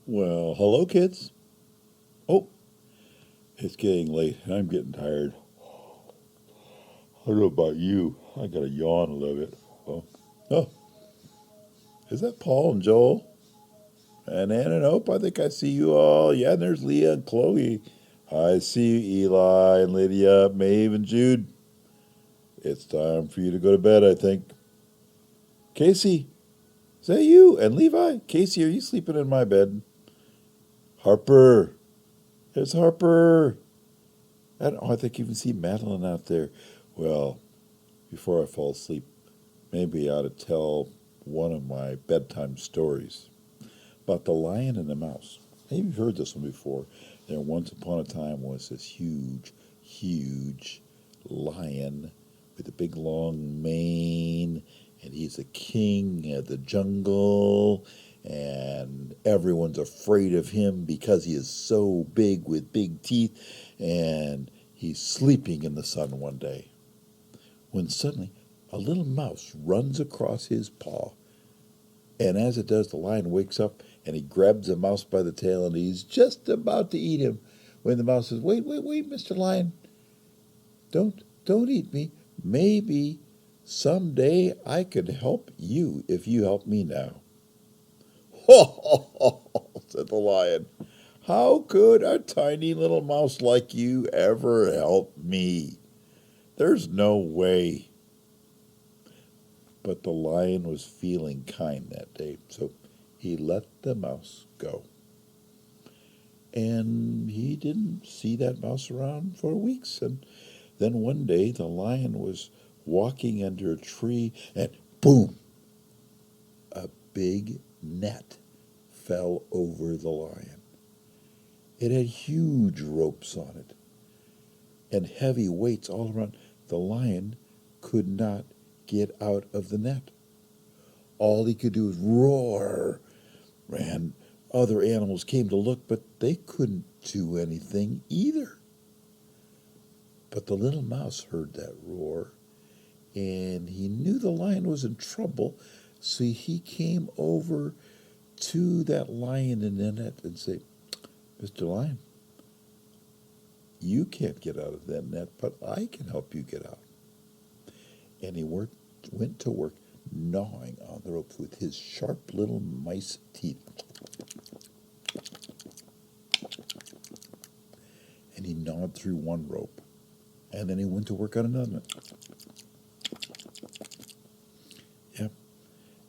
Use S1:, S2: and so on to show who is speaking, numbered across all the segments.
S1: Well, hello, kids. Oh, it's getting late and I'm getting tired. I don't know about you. I got to yawn a little bit. Oh, is that Paul and Joel? And Ann and Hope? I think I see you all. Yeah, and there's Leah and Chloe. I see you, Eli and Lydia, Maeve and Jude. It's time for you to go to bed, I think. Casey, is that you? And Levi? Casey, are you sleeping in my bed? Harper, it's Harper. I think you can see Madeline out there. Well, before I fall asleep, maybe I ought to tell one of my bedtime stories about the lion and the mouse. Maybe you've heard this one before. There once upon a time was this huge lion with a big long mane, and he's the king of the jungle, and everyone's afraid of him because he is so big with big teeth, and he's sleeping in the sun one day when suddenly a little mouse runs across his paw. And as it does, the lion wakes up and he grabs the mouse by the tail and he's just about to eat him when the mouse says, Wait, Mr. Lion, don't eat me. Maybe someday I could help you if you help me now." "Ho, ho, ho, ho," said the lion. "How could a tiny little mouse like you ever help me? There's no way." But the lion was feeling kind that day, so he let the mouse go. And he didn't see that mouse around for weeks. And then one day the lion was walking under a tree, and boom, a big net fell over the lion. It had huge ropes on it and heavy weights all around. The lion could not get out of the net. All he could do was roar, and other animals came to look, but they couldn't do anything either. But the little mouse heard that roar, and he knew the lion was in trouble, so he came over to that lion in the net and said, "Mr. Lion, you can't get out of that net, but I can help you get out." And he went to work gnawing on the ropes with his sharp little mice teeth. And he gnawed through one rope. And then he went to work on another one. Yep.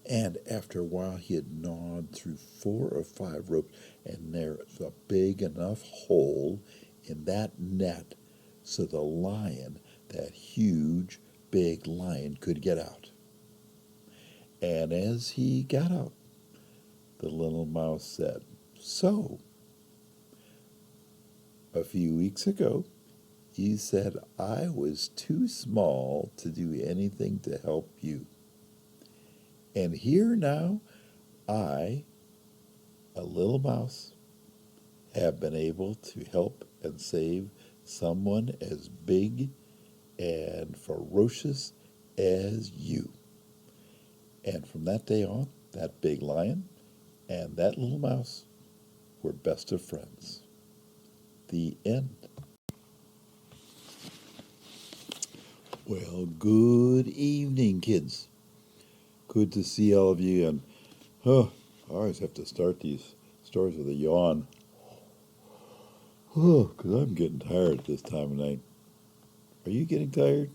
S1: And after a while, he had gnawed through 4 or 5 ropes, and there's a big enough hole in that net so the lion, that huge, big lion, could get out. And as he got out, the little mouse said, "So, a few weeks ago, you said I was too small to do anything to help you. And here now, I, a little mouse, have been able to help and save someone as big and ferocious as you." And from that day on, that big lion and that little mouse were best of friends. The end. Well, good evening, kids. Good to see all of you. And I always have to start these stories with a yawn. Because I'm getting tired at this time of night. Are you getting tired?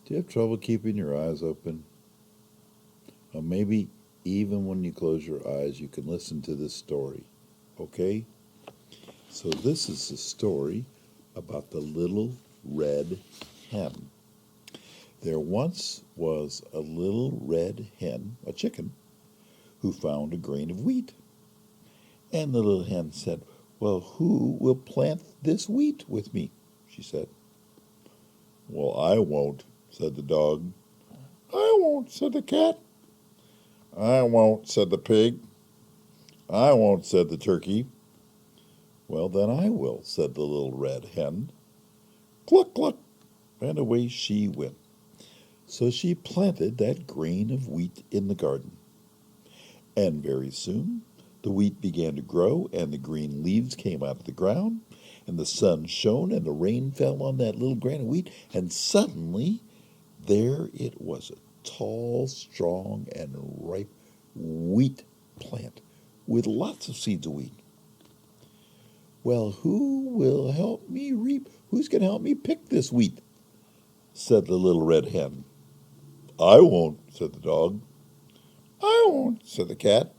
S1: Do you have trouble keeping your eyes open? Or maybe even when you close your eyes, you can listen to this story. Okay? So this is a story about the little red hen. There once was a little red hen, a chicken, who found a grain of wheat. And the little hen said, "Well, who will plant this wheat with me?" she said. "Well, I won't," said the dog. "I won't," said the cat. "I won't," said the pig. "I won't," said the turkey. "Well, then I will," said the little red hen. Cluck, cluck, and away she went. So she planted that grain of wheat in the garden. And very soon The wheat began to grow, and the green leaves came out of the ground, and the sun shone, and the rain fell on that little grain of wheat, and suddenly there it was, a tall, strong, and ripe wheat plant with lots of seeds of wheat. "Well, who will help me reap? Who's going to help me pick this wheat?" said the little red hen. "I won't," said the dog. "I won't," said the cat.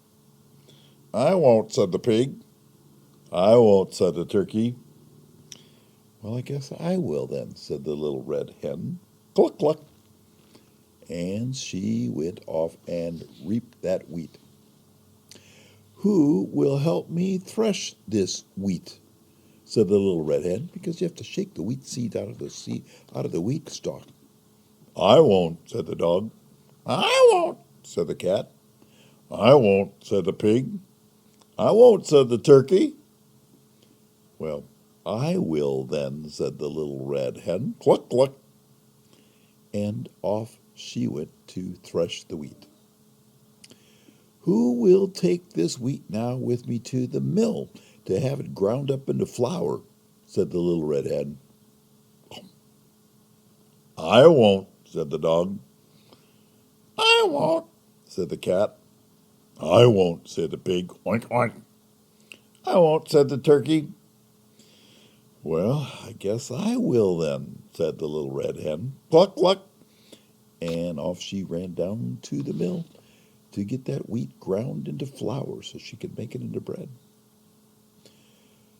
S1: "I won't," said the pig. "I won't," said the turkey. "Well, I guess I will then," said the little red hen. Cluck, cluck. And she went off and reaped that wheat. "Who will help me thresh this wheat?" said the little red hen, because you have to shake the wheat seed out of the wheat stalk. "I won't," said the dog. "I won't," said the cat. "I won't," said the pig. "I won't," said the turkey. "Well, I will then," said the little red hen. Cluck, cluck. And off she went to thresh the wheat. "Who will take this wheat now with me to the mill to have it ground up into flour?" said the little red hen. "I won't," said the dog. "I won't," said the cat. "I won't," said the pig. Oink, oink. "I won't," said the turkey. "Well, I guess I will then," said the little red hen. Cluck, cluck. And off she ran down to the mill to get that wheat ground into flour so she could make it into bread.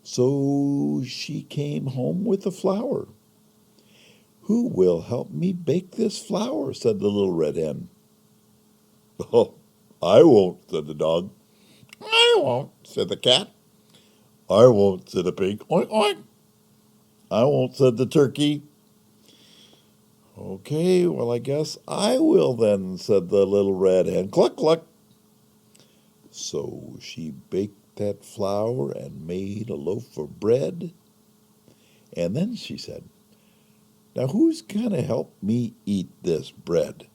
S1: So she came home with the flour. "Who will help me bake this flour?" said the little red hen. "Oh, I won't," said the dog. "I won't," said the cat. "I won't," said the pig. Oink, oink. "I won't," said the turkey. "Okay, well, I guess I will then," said the little red hen. Cluck, cluck. So she baked that flour and made a loaf of bread. And then she said, "Now who's going to help me eat this bread?"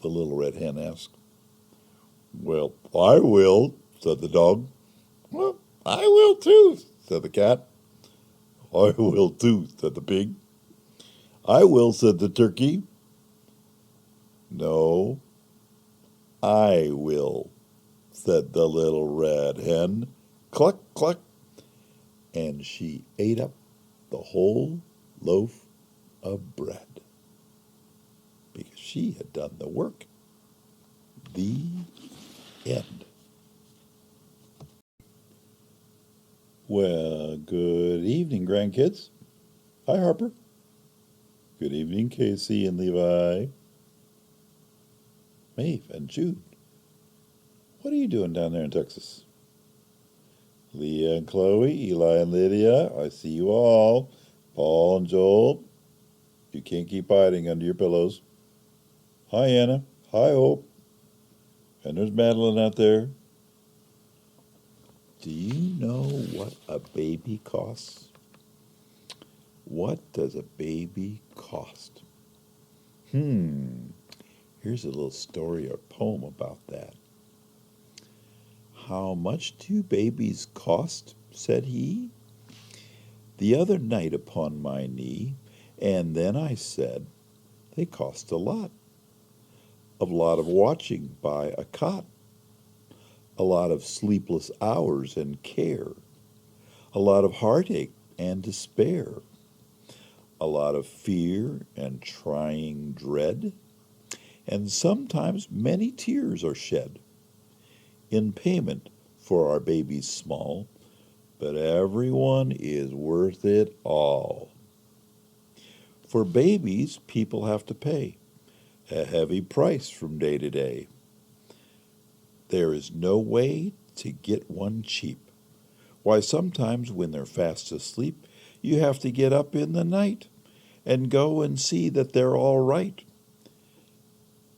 S1: the little red hen asked. "Well, I will," said the dog. "Well, I will too," said the cat. "I will too," said the pig. "I will," said the turkey. "No, I will," said the little red hen. Cluck, cluck. And she ate up the whole loaf of bread because she had done the work. The end. Well, good evening, grandkids. Hi, Harper. Good evening, Casey and Levi. Maeve and Jude. What are you doing down there in Texas? Leah and Chloe, Eli and Lydia, I see you all. Paul and Joel, you can't keep hiding under your pillows. Hi, Anna. Hi, Hope. And there's Madeline out there. Do you know what a baby costs? What does a baby cost? Here's a little story or poem about that. "How much do babies cost?" said he, "the other night upon my knee, and then I said, they cost a lot of watching by a cot, a lot of sleepless hours and care, a lot of heartache and despair, a lot of fear and trying dread, and sometimes many tears are shed in payment for our babies small, but everyone is worth it all. For babies, people have to pay a heavy price from day to day. There is no way to get one cheap. Why, sometimes when they're fast asleep, you have to get up in the night and go and see that they're all right.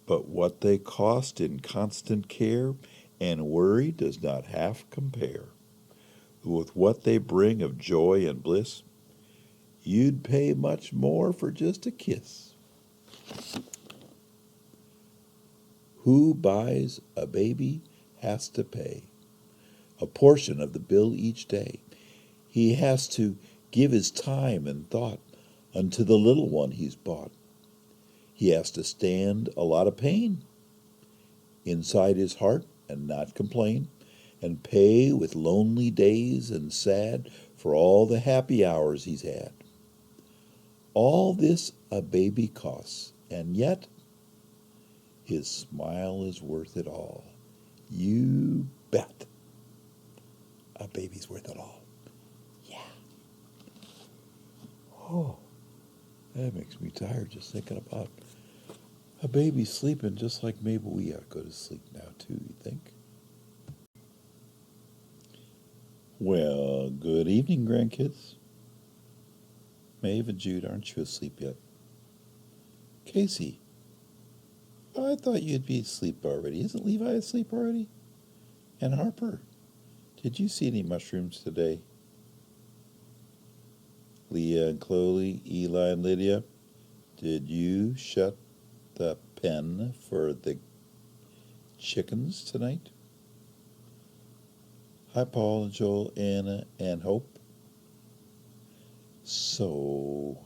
S1: But what they cost in constant care and worry does not half compare with what they bring of joy and bliss. You'd pay much more for just a kiss." Who buys a baby has to pay. a portion of the bill each day. He has to give his time and thought unto the little one he's bought. He has to stand a lot of pain inside his heart and not complain, and pay with lonely days and sad for all the happy hours he's had. All this a baby costs, and yet his smile is worth it all. You bet a baby's worth it all. Yeah. Oh, that makes me tired just thinking about a baby sleeping just like maybe we ought to go to sleep now too, you think? Well, good evening, grandkids. Maeve and Jude, aren't you asleep yet? Casey, I thought you'd be asleep already. Isn't Levi asleep already? And Harper, did you see any mushrooms today? Leah and Chloe, Eli and Lydia, did you shut the pen for the chickens tonight? Hi, Paul and Joel, Anna and Hope. So,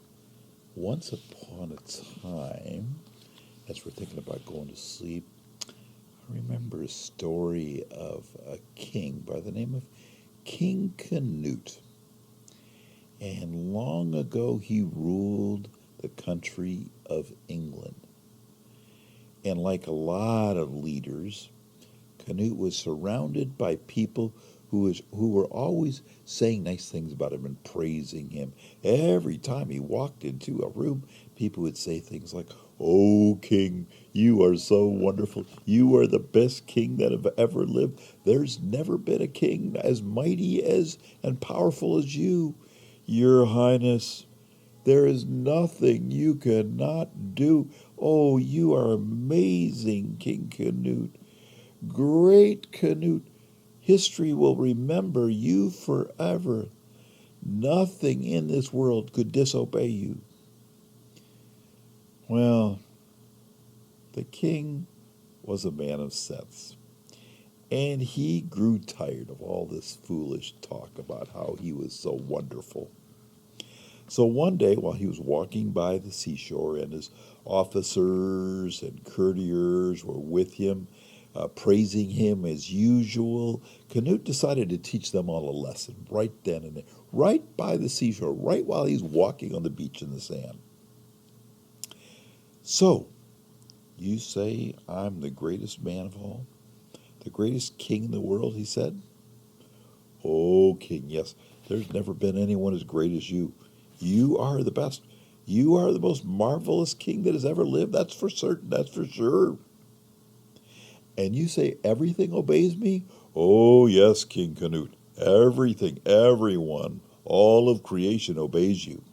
S1: once upon a time, as we're thinking about going to sleep, I remember a story of a king by the name of King Canute. And long ago he ruled the country of England. And like a lot of leaders, Canute was surrounded by people who were always saying nice things about him and praising him. Every time he walked into a room, people would say things like, "Oh, king, you are so wonderful. You are the best king that have ever lived. There's never been a king as mighty as and powerful as you. Your Highness, there is nothing you cannot do. Oh, you are amazing, King Canute. Great Canute. History will remember you forever. Nothing in this world could disobey you." Well, the king was a man of sense, and he grew tired of all this foolish talk about how he was so wonderful. So one day, while he was walking by the seashore and his officers and courtiers were with him, praising him as usual, Canute decided to teach them all a lesson right then and there, right by the seashore, right while he's walking on the beach in the sand. "So, you say I'm the greatest man of all, the greatest king in the world," he said. "Oh, king, yes, there's never been anyone as great as you. You are the best. You are the most marvelous king that has ever lived. That's for certain. That's for sure. And you say everything obeys me? Oh, yes, King Canute. Everything, everyone, all of creation obeys you.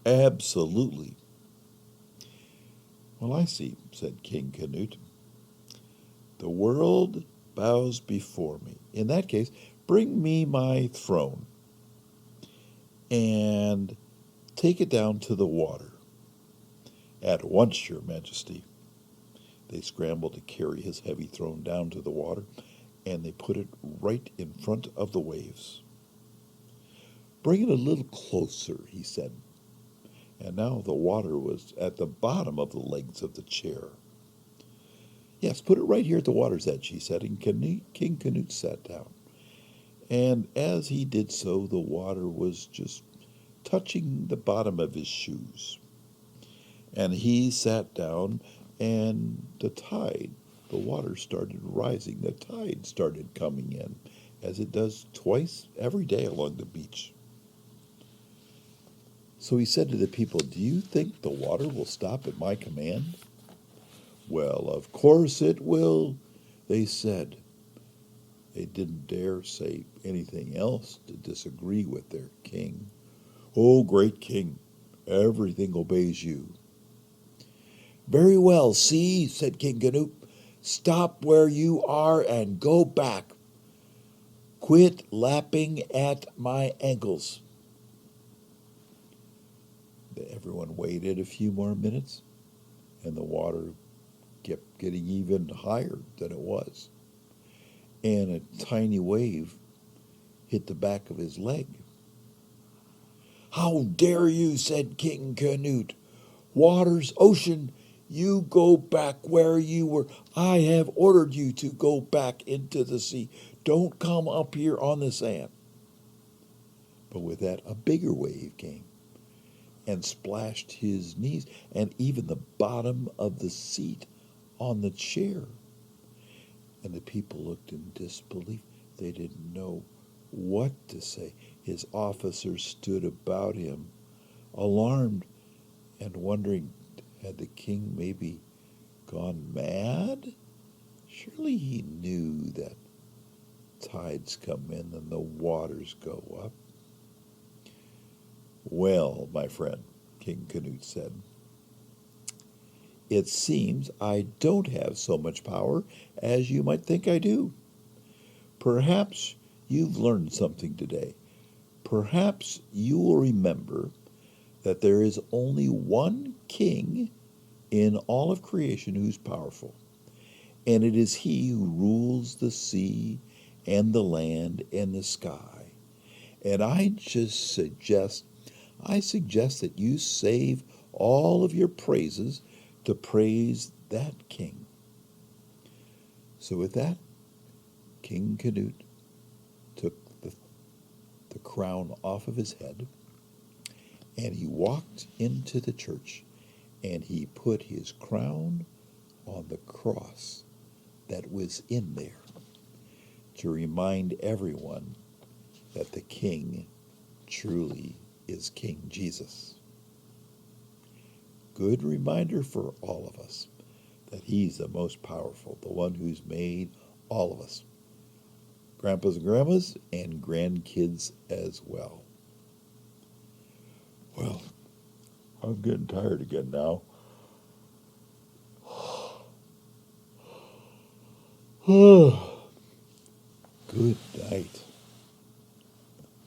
S1: Absolutely." "Well, I see," said King Canute. "The world bows before me. In that case, bring me my throne and take it down to the water." "At once, your majesty." They scrambled to carry his heavy throne down to the water, and they put it right in front of the waves. "Bring it a little closer," he said. And now the water was at the bottom of the legs of the chair. "Yes, put it right here at the water's edge," he said, and King Canute sat down. And as he did so, the water was just touching the bottom of his shoes. And he sat down, and the water started rising. The tide started coming in, as it does twice every day along the beach. So he said to the people, "Do you think the water will stop at my command?" "Well, of course it will," they said. They didn't dare say anything else to disagree with their king. "Oh, great king, everything obeys you." "Very well, see," said King Canute. "Stop where you are and go back. Quit lapping at my ankles." Everyone waited a few more minutes, and the water kept getting even higher than it was. and a tiny wave hit the back of his leg. "How dare you," said King Canute. "Waters, ocean, you go back where you were. I have ordered you to go back into the sea. Don't come up here on the sand." But with that, a bigger wave came and splashed his knees and even the bottom of the seat on the chair. And the people looked in disbelief. They didn't know what to say. His officers stood about him, alarmed and wondering, had the king maybe gone mad? Surely he knew that tides come in and the waters go up. "Well, my friend," King Canute said, "it seems I don't have so much power as you might think I do. Perhaps you've learned something today. Perhaps you will remember that there is only one king in all of creation who's powerful, and it is he who rules the sea and the land and the sky. And I suggest that you save all of your praises to praise that king." So with that, King Canute took the crown off of his head, and he walked into the church, and he put his crown on the cross that was in there to remind everyone that the king truly is King Jesus. Good reminder for all of us that he's the most powerful, the one who's made all of us, grandpas and grandmas, and grandkids as well. Well, I'm getting tired again now. Good night.